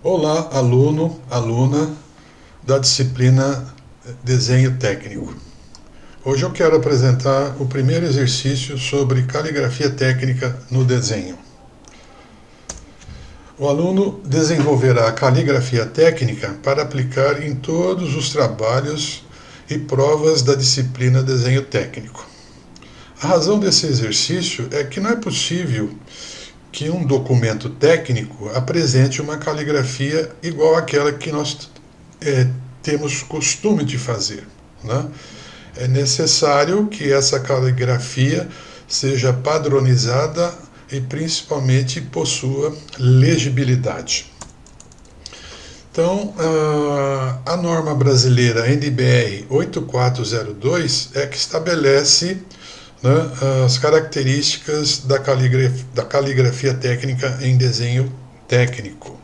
Olá, aluno, aluna da disciplina Desenho Técnico. Hoje eu quero apresentar o primeiro exercício sobre caligrafia técnica no desenho. O aluno desenvolverá a caligrafia técnica para aplicar em todos os trabalhos e provas da disciplina Desenho Técnico. A razão desse exercício é que não é possível que um documento técnico apresente uma caligrafia igual àquela que nós temos costume de fazer, né? É necessário que essa caligrafia seja padronizada e principalmente possua legibilidade. Então, a norma brasileira NBR 8402 é que estabelece, né, as características da caligrafia técnica em desenho técnico.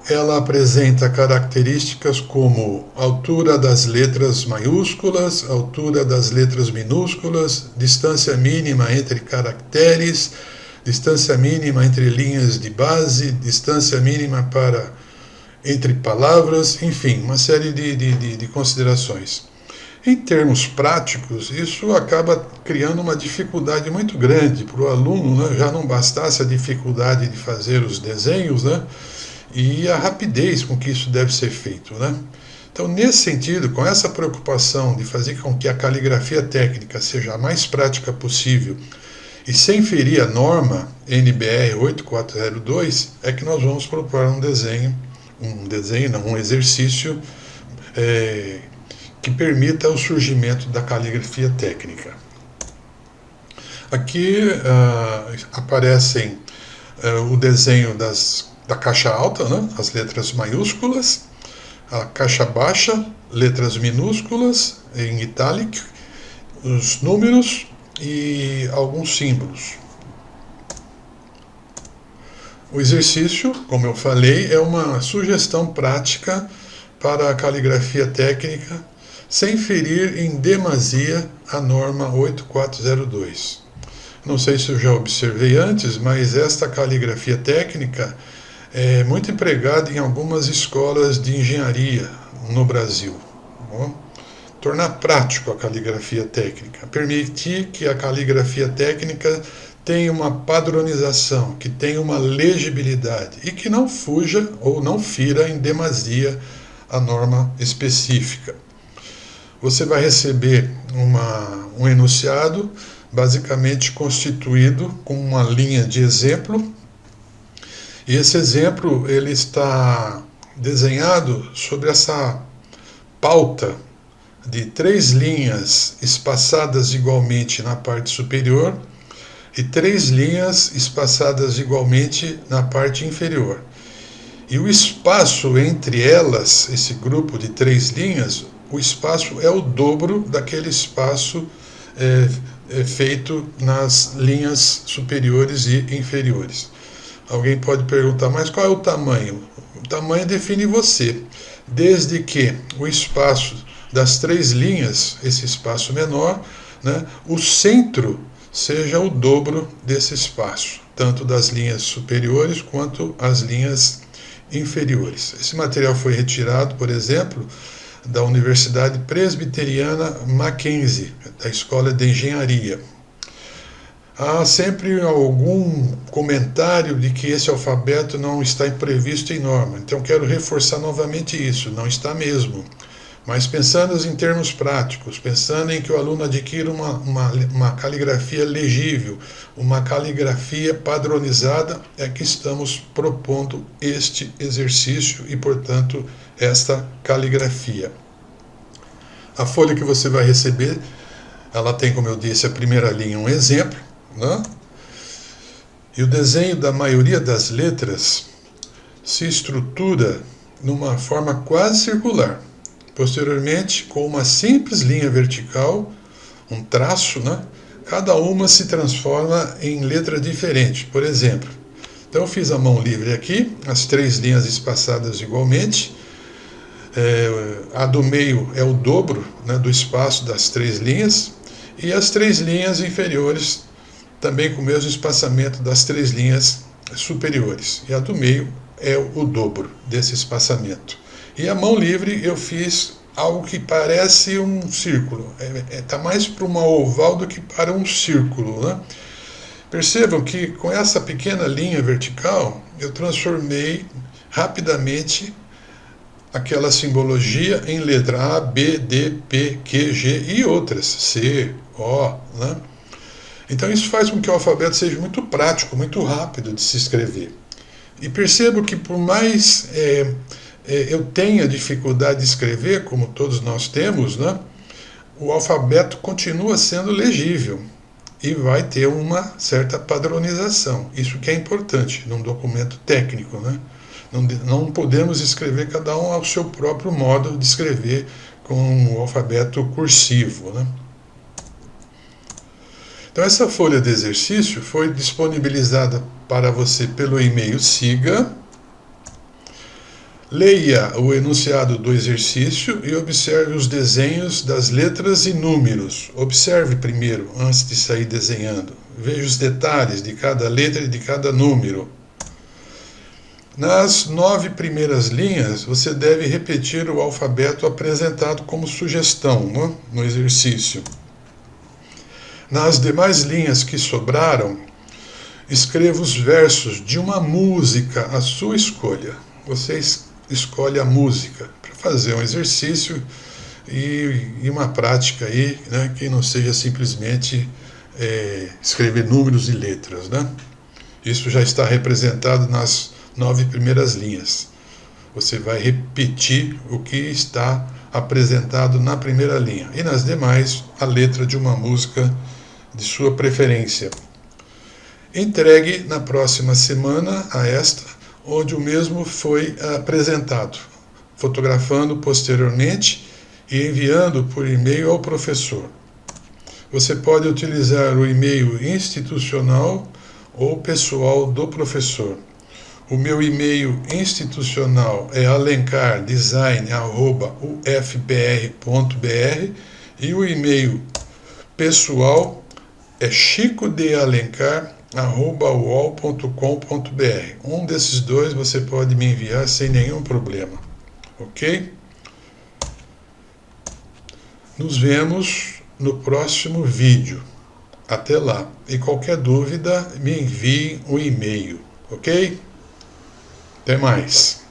Ela apresenta características como altura das letras maiúsculas, altura das letras minúsculas, distância mínima entre caracteres, distância mínima entre linhas de base, distância mínima entre palavras, enfim, uma série de considerações. Em termos práticos, isso acaba criando uma dificuldade muito grande para o aluno, né? Já não bastasse a dificuldade de fazer os desenhos, né? E a rapidez com que isso deve ser feito, né? Então, nesse sentido, com essa preocupação de fazer com que a caligrafia técnica seja a mais prática possível e sem ferir a norma NBR 8402, é que nós vamos propor um exercício que permita o surgimento da caligrafia técnica. Aqui aparecem o desenho da caixa alta, né, as letras maiúsculas, a caixa baixa, letras minúsculas em itálico, os números e alguns símbolos. O exercício, como eu falei, é uma sugestão prática para a caligrafia técnica sem ferir em demasia a norma 8402. Não sei se eu já observei antes, mas esta caligrafia técnica é muito empregada em algumas escolas de engenharia no Brasil. Tornar prático a caligrafia técnica, permitir que a caligrafia técnica tenha uma padronização, que tenha uma legibilidade e que não fuja ou não fira em demasia a norma específica. Você vai receber um enunciado basicamente constituído com uma linha de exemplo. E esse exemplo ele está desenhado sobre essa pauta de 3 linhas espaçadas igualmente na parte superior e 3 linhas espaçadas igualmente na parte inferior. E o espaço entre elas, esse grupo de 3 linhas, o espaço é o dobro daquele espaço feito nas linhas superiores e inferiores. Alguém pode perguntar, mas qual é o tamanho? O tamanho define você, desde que o espaço das 3 linhas, esse espaço menor, né, o centro seja o dobro desse espaço, tanto das linhas superiores quanto as linhas inferiores. Esse material foi retirado, por exemplo, da Universidade Presbiteriana Mackenzie, da Escola de Engenharia. Há sempre algum comentário de que esse alfabeto não está previsto em norma. Então quero reforçar novamente isso, não está mesmo. Mas pensando em termos práticos, pensando em que o aluno adquira uma caligrafia legível, uma caligrafia padronizada, é que estamos propondo este exercício e, portanto, esta caligrafia. A folha que você vai receber, ela tem, como eu disse, a primeira linha um exemplo, né? E o desenho da maioria das letras se estrutura numa forma quase circular. Posteriormente, com uma simples linha vertical, um traço, né? Cada uma se transforma em letra diferente. Por exemplo, então eu fiz a mão livre aqui, as 3 linhas espaçadas igualmente. A do meio é o dobro, né, do espaço das 3 linhas, e as 3 linhas inferiores também com o mesmo espaçamento das 3 linhas superiores, e a do meio é o dobro desse espaçamento. E a mão livre eu fiz algo que parece um círculo, está mais para uma oval do que para um círculo, né? Percebam que com essa pequena linha vertical eu transformei rapidamente aquela simbologia em letra A, B, D, P, Q, G e outras, C, O, né? Então isso faz com que o alfabeto seja muito prático, muito rápido de se escrever. E percebo que por mais eu tenha dificuldade de escrever, como todos nós temos, né, o alfabeto continua sendo legível e vai ter uma certa padronização. Isso que é importante num documento técnico, né? Não podemos escrever cada um ao seu próprio modo de escrever com o alfabeto cursivo, né? Então essa folha de exercício foi disponibilizada para você pelo e-mail SIGA. Leia o enunciado do exercício e observe os desenhos das letras e números. Observe primeiro, antes de sair desenhando. Veja os detalhes de cada letra e de cada número. Nas 9 primeiras linhas, você deve repetir o alfabeto apresentado como sugestão, né, no exercício. Nas demais linhas que sobraram, escreva os versos de uma música à sua escolha. Você escolhe a música para fazer um exercício e uma prática aí, né, que não seja simplesmente escrever números e letras, né? Isso já está representado nas 9 primeiras linhas. Você vai repetir o que está apresentado na primeira linha e nas demais a letra de uma música de sua preferência. Entregue na próxima semana a esta, onde o mesmo foi apresentado, fotografando posteriormente e enviando por e-mail ao professor. Você pode utilizar o e-mail institucional ou pessoal do professor. O meu e-mail institucional é alencardesign@ufbr.br e o e-mail pessoal é chicodealencar@uol.com.br. Um desses dois você pode me enviar sem nenhum problema, ok? Nos vemos no próximo vídeo. Até lá. E qualquer dúvida, me envie um e-mail, ok? Até mais.